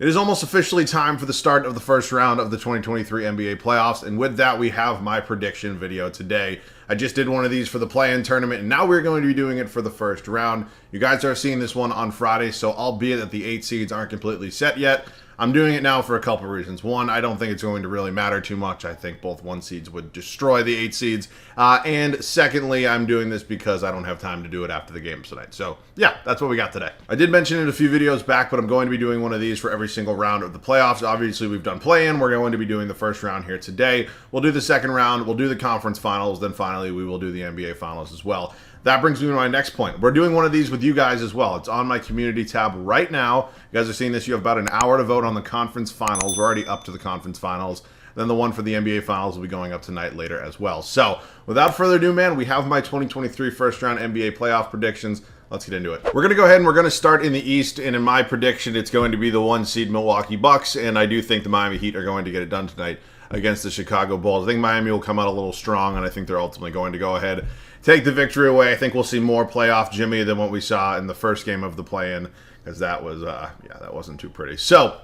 It is almost officially time for the start of the first round of the 2023 NBA playoffs, and with that, we have my prediction video today. I just did one of these for the play-in tournament, and now we're going to be doing it for the first round. You guys are seeing this one on Friday, so albeit that the 8 seeds aren't completely set yet, I'm doing it now for a couple reasons. One, I don't think it's going to really matter too much. I think both 1 seeds would destroy the 8 seeds. And secondly, I'm doing this because I don't have time to do it after the games tonight. So yeah, that's what we got today. I did mention it a few videos back, but I'm going to be doing one of these for every single round of the playoffs. Obviously, we've done play-in. We're going to be doing the first round here today. We'll do the second round. We'll do the conference finals. Then finally, we will do the NBA finals as well. That brings me to my next point. We're doing one of these with you guys as well. It's on my community tab right now. You guys are seeing this. You have about an hour to vote on the conference finals. We're already up to the conference finals. Then the one for the NBA finals will be going up tonight later as well. So without further ado, man, we have my 2023 first round NBA playoff predictions. Let's get into it. We're going to go ahead and we're going to start in the East. And in my prediction, it's going to be the 1 seed Milwaukee Bucks. And I do think the Miami Heat are going to get it done tonight against the Chicago Bulls. I think Miami will come out a little strong, and I think they're ultimately going to go ahead, take the victory away. I think we'll see more playoff Jimmy than what we saw in the first game of the play-in, because that was, that wasn't too pretty. So,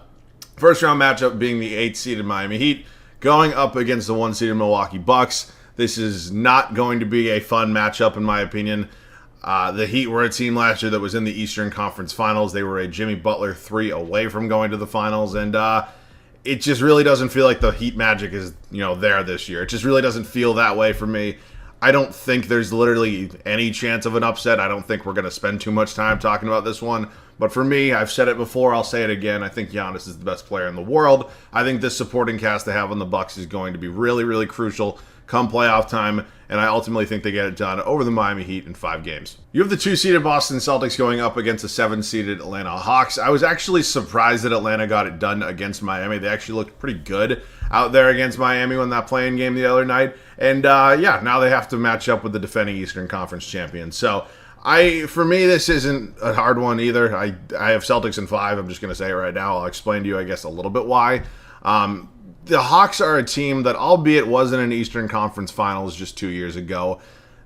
first round matchup being the 8-seeded Miami Heat going up against the 1-seeded Milwaukee Bucks. This is not going to be a fun matchup, in my opinion. The Heat were a team last year that was in the Eastern Conference Finals. They were a Jimmy Butler 3 away from going to the finals, and it just really doesn't feel like the Heat magic is, there this year. It just really doesn't feel that way for me. I don't think there's literally any chance of an upset. I don't think we're going to spend too much time talking about this one. But for me, I've said it before, I'll say it again. I think Giannis is the best player in the world. I think this supporting cast they have on the Bucks is going to be really, really crucial come playoff time, and I ultimately think they get it done over the Miami Heat in 5 games. You have the 2-seeded Boston Celtics going up against the 7-seeded Atlanta Hawks. I was actually surprised that Atlanta got it done against Miami. They actually looked pretty good out there against Miami when that play-in game the other night. And yeah, now they have to match up with the defending Eastern Conference champions. So for me, this isn't a hard one either. I have Celtics in 5. I'm just going to say it right now. I'll explain to you, I guess, a little bit why. The Hawks are a team that, albeit wasn't in Eastern Conference Finals just 2 years ago,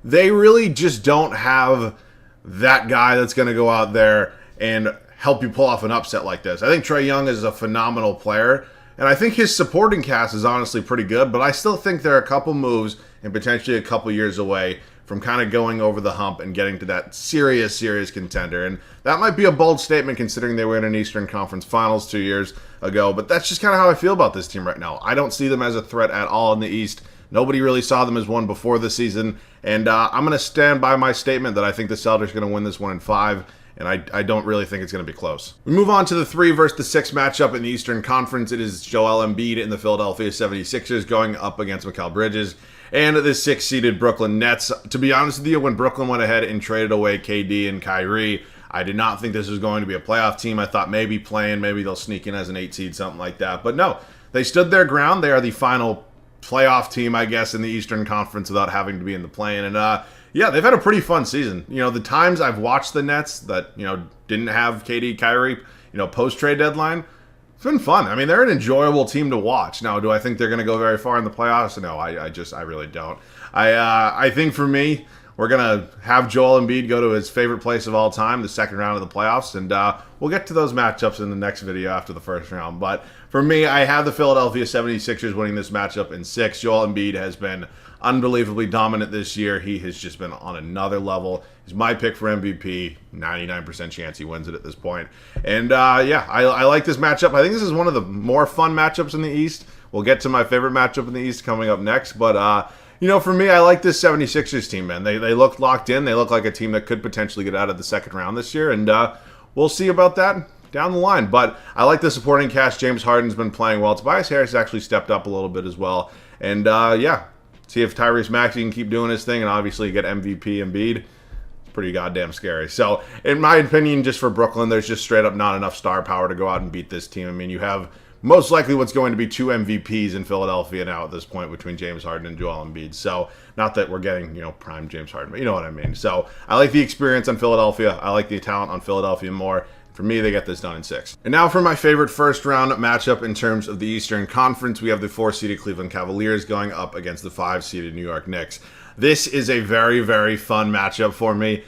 they really just don't have that guy that's going to go out there and help you pull off an upset like this. I think Trae Young is a phenomenal player, and I think his supporting cast is honestly pretty good, but I still think there are a couple moves and potentially a couple years away from kind of going over the hump and getting to that serious contender. And that might be a bold statement considering they were in an Eastern Conference Finals 2 years ago, but that's just kind of how I feel about this team right now. I don't see them as a threat at all in the East. Nobody really saw them as one before the season, and I'm going to stand by my statement that I think the Celtics are going to win this one in 5, and I don't really think it's going to be close. We move on to the 3 versus the 6 matchup in the Eastern Conference. It is Joel Embiid and the Philadelphia 76ers going up against Mikal Bridges and the 6-seeded Brooklyn Nets. To be honest with you, when Brooklyn went ahead and traded away KD and Kyrie, I did not think this was going to be a playoff team. I thought maybe they'll sneak in as an 8 seed, something like that. But no, they stood their ground. They are the final playoff team, I guess, in the Eastern Conference without having to be in the play-in. And yeah, they've had a pretty fun season. The times I've watched the Nets that, didn't have KD, Kyrie, post-trade deadline, it's been fun. I mean, they're an enjoyable team to watch. Now, do I think they're going to go very far in the playoffs? No, I really don't. I think for me, we're going to have Joel Embiid go to his favorite place of all time, the second round of the playoffs, and we'll get to those matchups in the next video after the first round. But for me, I have the Philadelphia 76ers winning this matchup in 6. Joel Embiid has been unbelievably dominant this year. He has just been on another level. He's my pick for MVP. 99% chance he wins it at this point. And yeah, I like this matchup. I think this is one of the more fun matchups in the East. We'll get to my favorite matchup in the East coming up next. But, for me, I like this 76ers team, man. They look locked in. They look like a team that could potentially get out of the second round this year. And we'll see about that down the line. But I like the supporting cast. James Harden's been playing well. Tobias Harris actually stepped up a little bit as well. And yeah, see if Tyrese Maxey can keep doing his thing, and obviously get MVP Embiid. It's pretty goddamn scary. So, in my opinion, just for Brooklyn, there's just straight up not enough star power to go out and beat this team. I mean, you have most likely what's going to be 2 MVPs in Philadelphia now at this point between James Harden and Joel Embiid. So, not that we're getting, prime James Harden, but you know what I mean. So, I like the experience on Philadelphia. I like the talent on Philadelphia more. For me, they get this done in 6. And now for my favorite first round matchup in terms of the Eastern Conference, we have the 4-seeded Cleveland Cavaliers going up against the 5-seeded New York Knicks. This is a very, very fun matchup for me.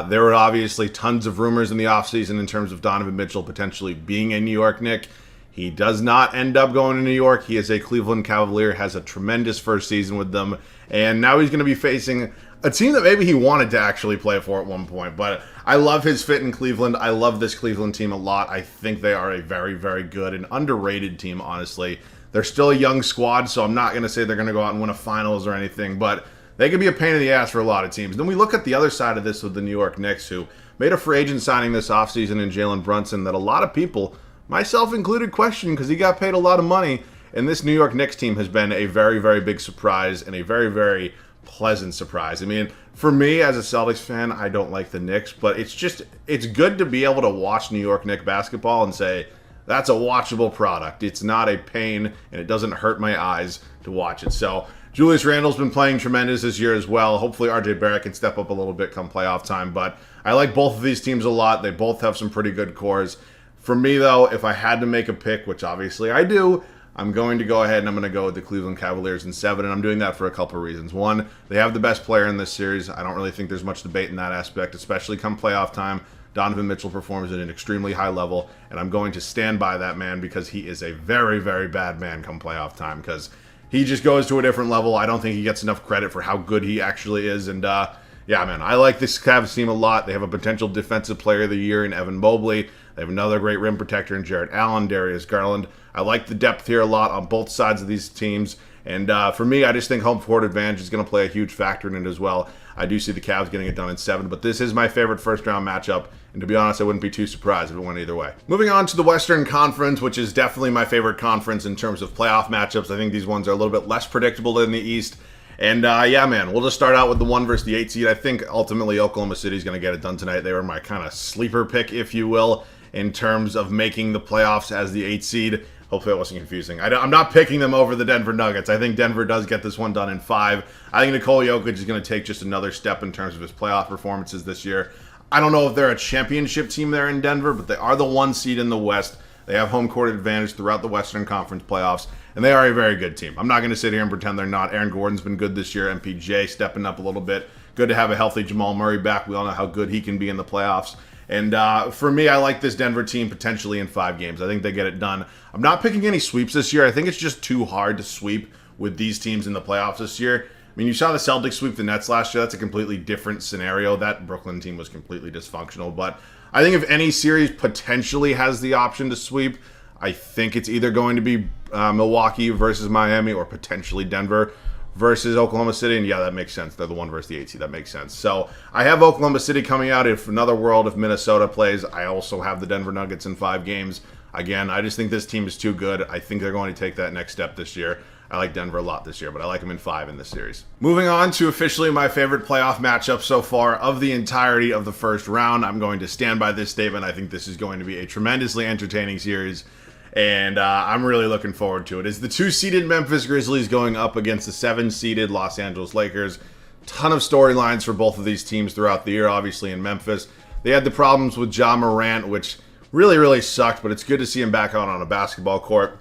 There were obviously tons of rumors in the offseason in terms of Donovan Mitchell potentially being a New York Knick. He does not end up going to New York. He is a Cleveland Cavalier, has a tremendous first season with them, and now he's going to be facing a team that maybe he wanted to actually play for at one point. But I love his fit in Cleveland. I love this Cleveland team a lot. I think they are a very, very good and underrated team, honestly. They're still a young squad, so I'm not going to say they're going to go out and win a finals or anything, but they could be a pain in the ass for a lot of teams. Then we look at the other side of this with the New York Knicks, who made a free agent signing this offseason in Jalen Brunson that a lot of people, myself included, question because he got paid a lot of money. And this New York Knicks team has been a very, very big surprise and a very, very pleasant surprise. I mean, for me as a Celtics fan, I don't like the Knicks, but it's good to be able to watch New York Knicks basketball and say, that's a watchable product. It's not a pain, and it doesn't hurt my eyes to watch it. So Julius Randle's been playing tremendous this year as well. Hopefully RJ Barrett can step up a little bit come playoff time, but I like both of these teams a lot. They both have some pretty good cores. For me, though, if I had to make a pick, which obviously I do, I'm going to go ahead and I'm going to go with the Cleveland Cavaliers in 7, and I'm doing that for a couple of reasons. One, they have the best player in this series. I don't really think there's much debate in that aspect, especially come playoff time. Donovan Mitchell performs at an extremely high level, and I'm going to stand by that man because he is a very, very bad man come playoff time because he just goes to a different level. I don't think he gets enough credit for how good he actually is, and yeah, man, I like this Cavs team a lot. They have a potential defensive player of the year in Evan Mobley. They have another great rim protector in Jarrett Allen, Darius Garland. I like the depth here a lot on both sides of these teams. And for me, I just think home court advantage is going to play a huge factor in it as well. I do see the Cavs getting it done in 7, but this is my favorite first-round matchup. And to be honest, I wouldn't be too surprised if it went either way. Moving on to the Western Conference, which is definitely my favorite conference in terms of playoff matchups. I think these ones are a little bit less predictable than the East. And yeah, man, we'll just start out with the 1 versus the 8 seed. I think ultimately Oklahoma City is going to get it done tonight. They were my kind of sleeper pick, if you will, in terms of making the playoffs as the 8 seed. Hopefully that wasn't confusing. I'm not picking them over the Denver Nuggets. I think Denver does get this one done in 5. I think Nikola Jokic is going to take just another step in terms of his playoff performances this year. I don't know if they're a championship team there in Denver, but they are the 1 seed in the West. They have home court advantage throughout the Western Conference playoffs, and they are a very good team. I'm not going to sit here and pretend they're not. Aaron Gordon's been good this year. MPJ stepping up a little bit. Good to have a healthy Jamal Murray back. We all know how good he can be in the playoffs. And for me, I like this Denver team potentially in 5 games. I think they get it done. I'm not picking any sweeps this year. I think it's just too hard to sweep with these teams in the playoffs this year. I mean, you saw the Celtics sweep the Nets last year. That's a completely different scenario. That Brooklyn team was completely dysfunctional. But I think if any series potentially has the option to sweep, I think it's either going to be Milwaukee versus Miami or potentially Denver versus Oklahoma City. And yeah, that makes sense. They're the 1 versus the 8 seed. That makes sense. So I have Oklahoma City coming out. If another world, if Minnesota plays, I also have the Denver Nuggets in 5 games. Again, I just think this team is too good. I think they're going to take that next step this year. I like Denver a lot this year, but I like them in 5 in this series. Moving on to officially my favorite playoff matchup so far of the entirety of the first round. I'm going to stand by this statement. I think this is going to be a tremendously entertaining series, and I'm really looking forward to it. It's the 2-seeded Memphis Grizzlies going up against the 7-seeded Los Angeles Lakers. Ton of storylines for both of these teams throughout the year, obviously in Memphis. They had the problems with Ja Morant, which really, really sucked, but it's good to see him back out on a basketball court.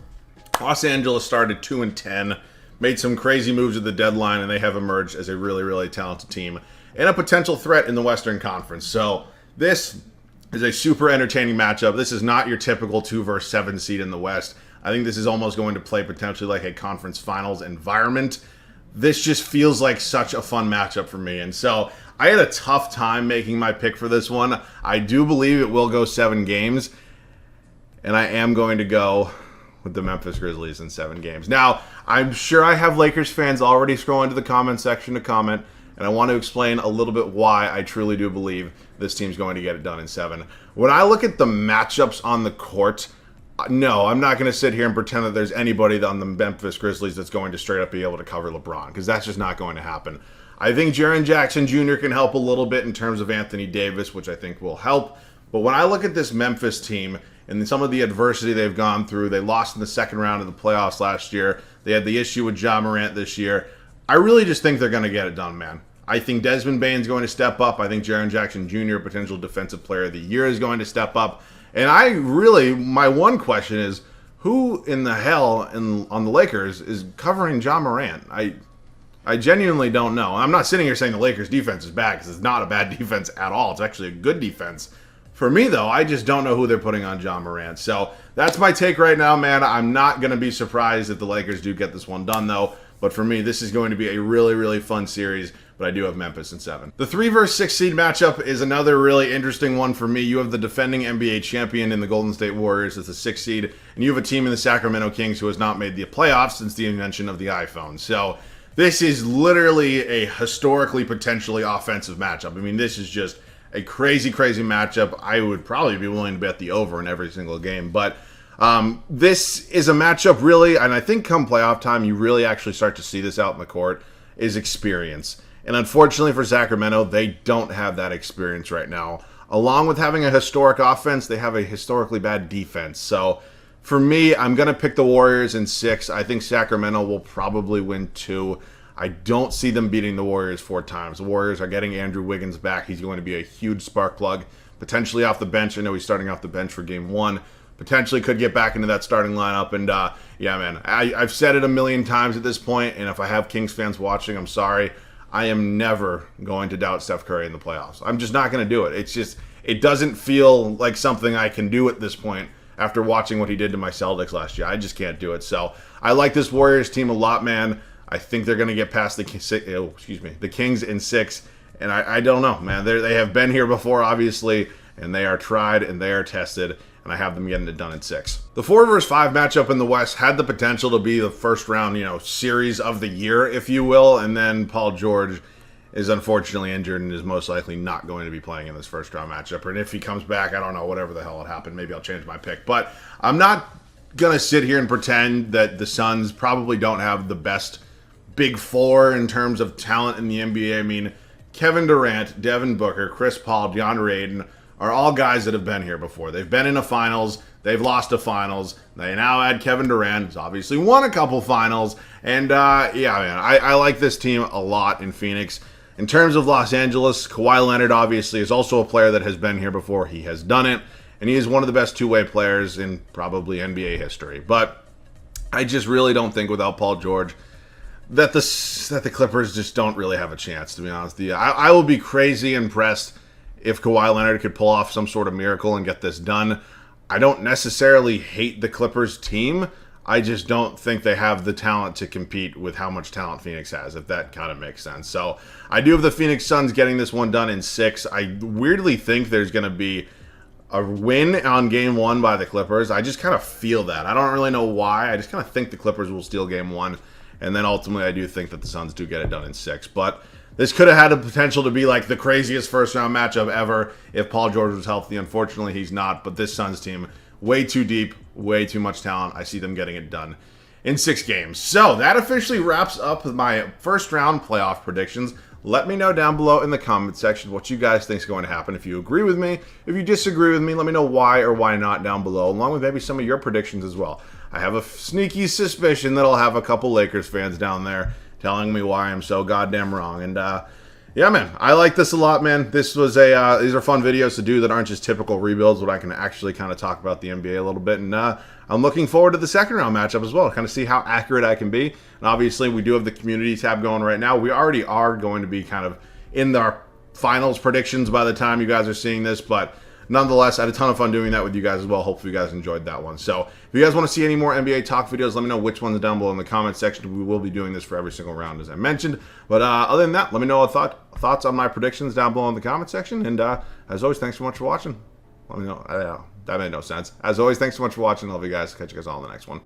Los Angeles started 2-10, made some crazy moves at the deadline, and they have emerged as a really, really talented team and a potential threat in the Western Conference. So this is a super entertaining matchup. This is not your typical 2 versus 7 seed in the West. I think this is almost going to play potentially like a conference finals environment. This just feels like such a fun matchup for me. And so I had a tough time making my pick for this one. I do believe it will go 7 games, and I am going to go with the Memphis Grizzlies in 7 games. Now, I'm sure I have Lakers fans already scrolling to the comment section to comment, and I want to explain a little bit why I truly do believe this team's going to get it done in 7. When I look at the matchups on the court, no, I'm not going to sit here and pretend that there's anybody on the Memphis Grizzlies that's going to straight up be able to cover LeBron, because that's just not going to happen. I think Jaren Jackson Jr. can help a little bit in terms of Anthony Davis, which I think will help. But when I look at this Memphis team and some of the adversity they've gone through, they lost in the second round of the playoffs last year. They had the issue with Ja Morant this year. I really just think they're going to get it done, man. I think Desmond Bane's going to step up. I think Jaren Jackson Jr., potential defensive player of the year, is going to step up. And my one question is, who in the hell on the Lakers is covering Ja Morant? I genuinely don't know. I'm not sitting here saying the Lakers defense is bad, because it's not a bad defense at all. It's actually a good defense For me, though, I just don't know who they're putting on John Morant. So that's my take right now, man. I'm not going to be surprised if the Lakers do get this one done, though. But for me, this is going to be a really, really fun series. But I do have Memphis in 7. The 3 versus 6 seed matchup is another really interesting one for me. You have the defending NBA champion in the Golden State Warriors as the 6 seed. And you have a team in the Sacramento Kings who has not made the playoffs since the invention of the iPhone. So this is literally a historically, potentially offensive matchup. I mean, this is just a crazy, crazy matchup. I would probably be willing to bet the over in every single game. But this is a matchup really, and I think come playoff time, you really actually start to see this out in the court, is experience. And unfortunately for Sacramento, they don't have that experience right now. Along with having a historic offense, they have a historically bad defense. So for me, I'm going to pick the Warriors in 6. I think Sacramento will probably win 2. I don't see them beating the Warriors 4 times. The Warriors are getting Andrew Wiggins back. He's going to be a huge spark plug, potentially off the bench. I know he's starting off the bench for game 1. Potentially could get back into that starting lineup. And yeah, man, I've said it a million times at this point, and if I have Kings fans watching, I'm sorry. I am never going to doubt Steph Curry in the playoffs. I'm just not going to do it. It's just, it doesn't feel like something I can do at this point after watching what he did to my Celtics last year. I just can't do it. So I like this Warriors team a lot, man. I think they're going to get past the Kings in 6. And I don't know, man. They have been here before, obviously, and they are tried and they are tested. And I have them getting it done in 6. The 4 versus 5 matchup in the West had the potential to be the first round, series of the year, if you will. And then Paul George is unfortunately injured and is most likely not going to be playing in this first round matchup. And if he comes back, I don't know, whatever the hell would happen. Maybe I'll change my pick. But I'm not going to sit here and pretend that the Suns probably don't have the best big 4 in terms of talent in the NBA. I mean, Kevin Durant, Devin Booker, Chris Paul, DeAndre Ayton are all guys that have been here before. They've been in a finals. They've lost a finals. They now add Kevin Durant, who's obviously won a couple finals. And yeah, man, I like this team a lot in Phoenix. In terms of Los Angeles, Kawhi Leonard obviously is also a player that has been here before. He has done it. And he is one of the best two-way players in probably NBA history. But I just really don't think without Paul George that the Clippers just don't really have a chance, to be honest with you. I will be crazy impressed if Kawhi Leonard could pull off some sort of miracle and get this done. I don't necessarily hate the Clippers team. I just don't think they have the talent to compete with how much talent Phoenix has, if that kind of makes sense. So I do have the Phoenix Suns getting this one done in 6. I weirdly think there's going to be a win on game 1 by the Clippers. I just kind of feel that. I don't really know why. I just kind of think the Clippers will steal game 1. And then ultimately I do think that the Suns do get it done in 6. But this could have had the potential to be like the craziest first-round matchup ever if Paul George was healthy. Unfortunately, he's not. But this Suns team, way too deep, way too much talent. I see them getting it done in 6 games. So that officially wraps up my first-round playoff predictions. Let me know down below in the comment section what you guys think is going to happen. If you agree with me, if you disagree with me, let me know why or why not down below, along with maybe some of your predictions as well. I have a sneaky suspicion that I'll have a couple Lakers fans down there telling me why I'm so goddamn wrong. And yeah, man, I like this a lot, man. This was these are fun videos to do that aren't just typical rebuilds, but I can actually kind of talk about the NBA a little bit. And I'm looking forward to the second round matchup as well, kind of see how accurate I can be. And obviously, we do have the community tab going right now. We already are going to be kind of in our finals predictions by the time you guys are seeing this, but nonetheless, I had a ton of fun doing that with you guys as well. Hopefully you guys enjoyed that one. So if you guys want to see any more NBA talk videos, let me know which ones down below in the comment section. We will be doing this for every single round, as I mentioned. But other than that, let me know thoughts on my predictions down below in the comment section. And as always, thanks so much for watching. Let me know. That made no sense. As always, thanks so much for watching. Love you guys. Catch you guys all in the next one.